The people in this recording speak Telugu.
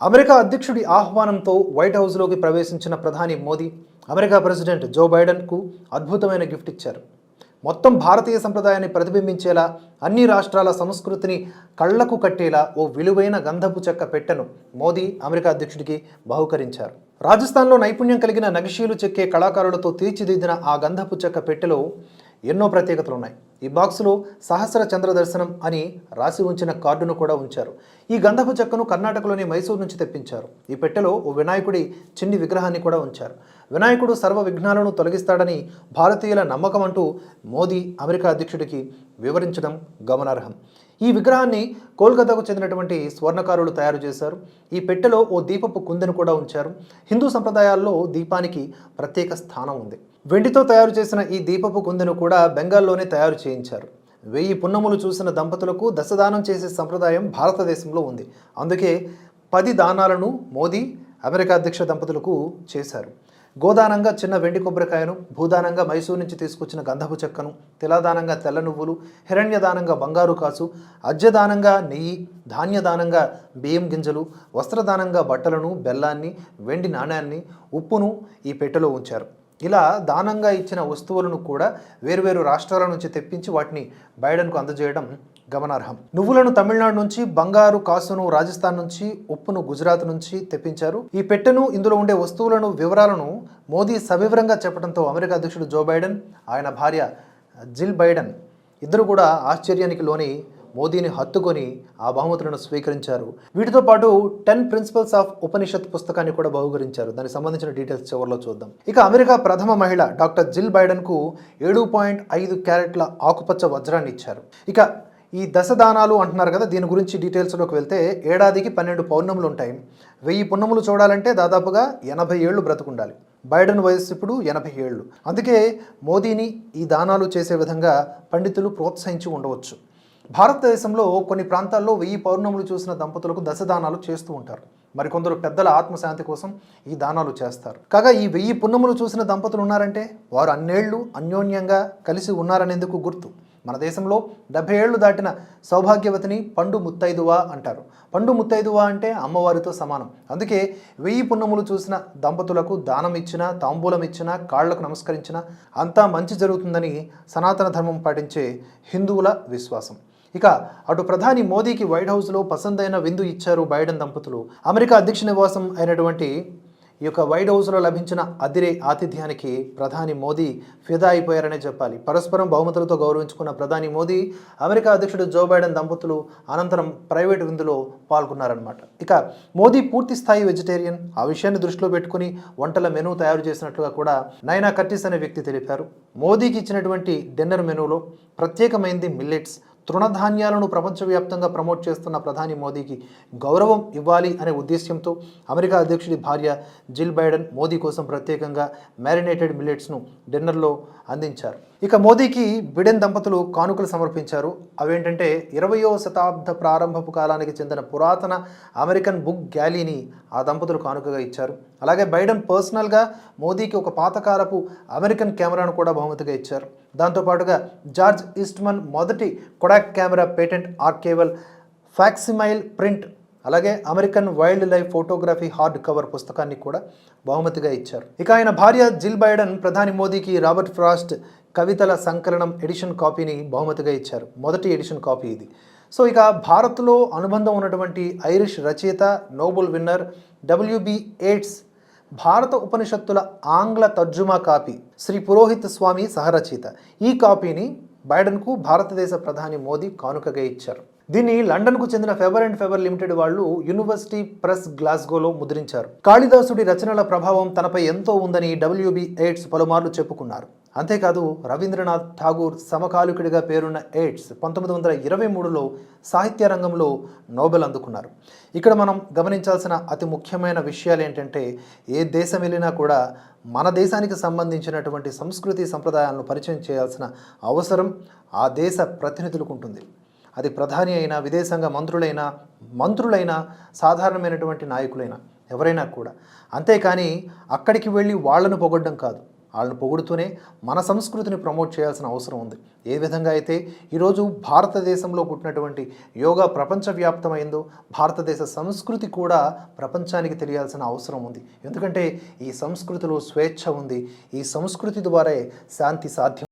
అమెరికా అధ్యక్షుడి ఆహ్వానంతో వైట్ హౌస్లోకి ప్రవేశించిన ప్రధాని మోదీ అమెరికా ప్రెసిడెంట్ జో బైడెన్కు అద్భుతమైన గిఫ్ట్ ఇచ్చారు. మొత్తం భారతీయ సంప్రదాయాన్ని ప్రతిబింబించేలా, అన్ని రాష్ట్రాల సంస్కృతిని కళ్లకు కట్టేలా ఓ విలువైన గంధపు చెక్క పెట్టెను మోదీ అమెరికా అధ్యక్షుడికి బహూకరించారు. రాజస్థాన్లో నైపుణ్యం కలిగిన నగిషీలు చెక్కే కళాకారులతో తీర్చిదిద్దిన ఆ గంధపు చెక్క పెట్టెలో ఎన్నో ప్రత్యేకతలు ఉన్నాయి. ఈ బాక్సులో సహస్ర చంద్ర దర్శనం అని రాసి ఉంచిన కార్డును కూడా ఉంచారు. ఈ గంధపు చెక్కను కర్ణాటకలోని మైసూరు నుంచి తెప్పించారు. ఈ పెట్టెలో ఓ వినాయకుడి చిన్ని విగ్రహాన్ని కూడా ఉంచారు. వినాయకుడు సర్వ విఘ్నాలను తొలగిస్తాడని భారతీయుల నమ్మకం అంటూ మోదీ అమెరికా అధ్యక్షుడికి వివరించడం గమనార్హం. ఈ విగ్రహాన్ని కోల్కతాకు చెందినటువంటి స్వర్ణకారులు తయారు చేశారు. ఈ పెట్టెలో ఓ దీపపు కుందెను కూడా ఉంచారు. హిందూ సంప్రదాయాల్లో దీపానికి ప్రత్యేక స్థానం ఉంది. వెండితో తయారు చేసిన ఈ దీపపు కుందెను కూడా బెంగాల్లోనే తయారు చేయించారు. 1000 పున్నములు చూసిన దంపతులకు దశదానం చేసే సంప్రదాయం భారతదేశంలో ఉంది. అందుకే 10 దానాలను మోదీ అమెరికా అధ్యక్ష దంపతులకు చేశారు. గోదానంగా చిన్న వెండి కొబ్బరికాయను, భూదానంగా మైసూరు నుంచి తీసుకొచ్చిన గంధపు చెక్కను, తిలాదానంగా తెల్ల నువ్వులు, హిరణ్యదానంగా బంగారు కాసు, అజ్యదానంగా నెయ్యి, ధాన్యదానంగా బియ్యం గింజలు, వస్త్రదానంగా బట్టలను, బెల్లాన్ని, వెండి నాణ్యాన్ని, ఉప్పును ఈ పెట్టెలో ఉంచారు. ఇలా దానంగా ఇచ్చిన వస్తువులను కూడా వేరువేరు రాష్ట్రాల నుంచి తెప్పించి వాటిని బైడెన్కు అందజేయడం గమనార్హం. నువ్వులను తమిళనాడు నుంచి, బంగారు కాసును రాజస్థాన్ నుంచి, ఉప్పును గుజరాత్ నుంచి తెప్పించారు. ఈ పెట్టెను, ఇందులో ఉండే వస్తువులను వివరాలను మోదీ సవివరంగా చెప్పడంతో అమెరికా అధ్యక్షుడు జో బైడెన్, ఆయన భార్య జిల్ బైడెన్ ఇద్దరు కూడా ఆశ్చర్యానికి లోని మోదీని హత్తుకొని ఆ బహుమతులను స్వీకరించారు. వీటితో పాటు 10 ప్రిన్సిపల్స్ ఆఫ్ ఉపనిషత్ పుస్తకాన్ని కూడా బహుకరించారు. దానికి సంబంధించిన డీటెయిల్స్ చివరిలో చూద్దాం. ఇక అమెరికా ప్రథమ మహిళ డాక్టర్ జిల్ బైడెన్కు 7.5 క్యారెట్ల ఆకుపచ్చ వజ్రాన్ని ఇచ్చారు. ఇక ఈ దశదానాలు అంటున్నారు కదా, దీని గురించి డీటెయిల్స్లోకి వెళ్తే ఏడాదికి 12 పౌర్ణములు ఉంటాయి. 1000 పున్నములు చూడాలంటే దాదాపుగా 80 ఏళ్ళు బ్రతుకుండాలి. బైడెన్ వయస్సు ఇప్పుడు 80 ఏళ్ళు. అందుకే మోదీని ఈ దానాలు చేసే విధంగా పండితులు ప్రోత్సహించి ఉండవచ్చు. భారతదేశంలో కొన్ని ప్రాంతాల్లో 1000 పౌర్ణములు చూసిన దంపతులకు దశదానాలు చేస్తూ ఉంటారు. మరికొందరు పెద్దల ఆత్మశాంతి కోసం ఈ దానాలు చేస్తారు. కాగా ఈ 1000 పున్నములు చూసిన దంపతులు ఉన్నారంటే వారు అన్నేళ్లు అన్యోన్యంగా కలిసి ఉన్నారనేందుకు గుర్తు. మన దేశంలో 70 ఏళ్లు దాటిన సౌభాగ్యవతిని పండు ముత్తైదువా అంటారు. పండు ముత్తైదువా అంటే అమ్మవారితో సమానం. అందుకే 1000 పున్నములు చూసిన దంపతులకు దానం ఇచ్చినా, తాంబూలం ఇచ్చినా, కాళ్లకు నమస్కరించినా అంతా మంచి జరుగుతుందని సనాతన ధర్మం పాటించే హిందువుల విశ్వాసం. ఇక అటు ప్రధాని మోదీకి వైట్ హౌస్లో పసందైన విందు ఇచ్చారు బైడెన్ దంపతులు. అమెరికా అధ్యక్ష నివాసం అయినటువంటి ఈ యొక్క వైట్ హౌస్లో లభించిన అదిరే ఆతిథ్యానికి ప్రధాని మోదీ ఫిదా అయిపోయారనే చెప్పాలి. పరస్పరం బహుమతులతో గౌరవించుకున్న ప్రధాని మోదీ, అమెరికా అధ్యక్షుడు జో బైడెన్ దంపతులు అనంతరం ప్రైవేటు విందులో పాల్గొన్నారన్నమాట. ఇక మోదీ పూర్తి స్థాయి వెజిటేరియన్. ఆ విషయాన్ని దృష్టిలో పెట్టుకుని వంటల మెనూ తయారు చేసినట్లుగా కూడా నైనా కర్టిస్ అనే వ్యక్తి తెలిపారు. మోదీకి ఇచ్చినటువంటి డిన్నర్ మెనూలో ప్రత్యేకమైంది మిల్లెట్స్, తృణధాన్యాలను ప్రపంచవ్యాప్తంగా ప్రమోట్ చేస్తున్న ప్రధాని మోదీకి గౌరవం ఇవ్వాలి అనే ఉద్దేశ్యంతో అమెరికా అధ్యక్షుడి భార్య జిల్ బైడెన్ మోదీ కోసం ప్రత్యేకంగా మ్యారినేటెడ్ మిల్లెట్స్ను డిన్నర్లో అందించారు. ఇక మోదీకి బిడెన్ దంపతులు కానుకలు సమర్పించారు. అవేంటంటే 20వ శతాబ్ద ప్రారంభపు కాలానికి చెందిన పురాతన అమెరికన్ బుక్ గ్యాలీని ఆ దంపతులు కానుకగా ఇచ్చారు. అలాగే బైడెన్ పర్సనల్గా మోదీకి ఒక పాతకాలపు అమెరికన్ కెమెరాను కూడా బహుమతిగా ఇచ్చారు. దాంతోపాటుగా జార్జ్ ఈస్ట్మన్ మొదటి Kodak camera patent archival facsimile print, అలాగే American wild life photography hard cover పుస్తకాన్ని కూడా బహుమతిగా ఇచ్చారు. ఇక ఆయన భార్య జిల్ బైడెన్ ప్రధాని మోదీకి రాబర్ట్ ఫ్రాస్ట్ కవితల సంకలనం ఎడిషన్ కాపీని బహుమతిగా ఇచ్చారు. మొదటి ఎడిషన్ కాపీ ఇది. సో ఇక భారత్లో అనుబంధం ఉన్నటువంటి ఐరిష్ రచయిత, నోబెల్ విన్నర్ WB యెట్స్ భారత ఉపనిషత్తుల ఆంగ్ల తర్జుమా కాపీ శ్రీ పురోహిత్ స్వామి సహరచయిత. ఈ కాపీని బైడెన్కు భారతదేశ ప్రధాని మోదీ కానుకగా ఇచ్చారు. దీన్ని లండన్కు చెందిన ఫెబర్ అండ్ ఫెబర్ లిమిటెడ్ వాళ్ళు యూనివర్సిటీ ప్రెస్ గ్లాస్గోలో ముద్రించారు. కాళిదాసుడి రచనల ప్రభావం తనపై ఎంతో ఉందని WB యెట్స్ పలుమార్లు చెప్పుకున్నారు. అంతేకాదు రవీంద్రనాథ్ ఠాగూర్ సమకాలికుడిగా పేరున్న యెట్స్ 1923లో సాహిత్య రంగంలో నోబెల్ అందుకున్నారు. ఇక్కడ మనం గమనించాల్సిన అతి ముఖ్యమైన విషయాలు ఏంటంటే, ఏ దేశం వెళ్ళినా కూడా మన దేశానికి సంబంధించినటువంటి సంస్కృతి సంప్రదాయాలను పరిచయం చేయాల్సిన అవసరం ఆ దేశ ప్రతినిధులకు ఉంటుంది. అది ప్రధాని అయినా, విదేశాంగ మంత్రులైనా, సాధారణమైనటువంటి నాయకులైనా, ఎవరైనా కూడా. అంతేకాని అక్కడికి వెళ్ళి వాళ్లను పొగడ్డం కాదు, వాళ్ళని పొగుడుతూనే మన సంస్కృతిని ప్రమోట్ చేయాల్సిన అవసరం ఉంది. ఏ విధంగా అయితే ఈరోజు భారతదేశంలో పుట్టినటువంటి యోగా ప్రపంచవ్యాప్తమైందో భారతదేశ సంస్కృతి కూడా ప్రపంచానికి తెలియాల్సిన అవసరం ఉంది. ఎందుకంటే ఈ సంస్కృతిలో స్వేచ్ఛ ఉంది. ఈ సంస్కృతి ద్వారా శాంతి సాధ్యం.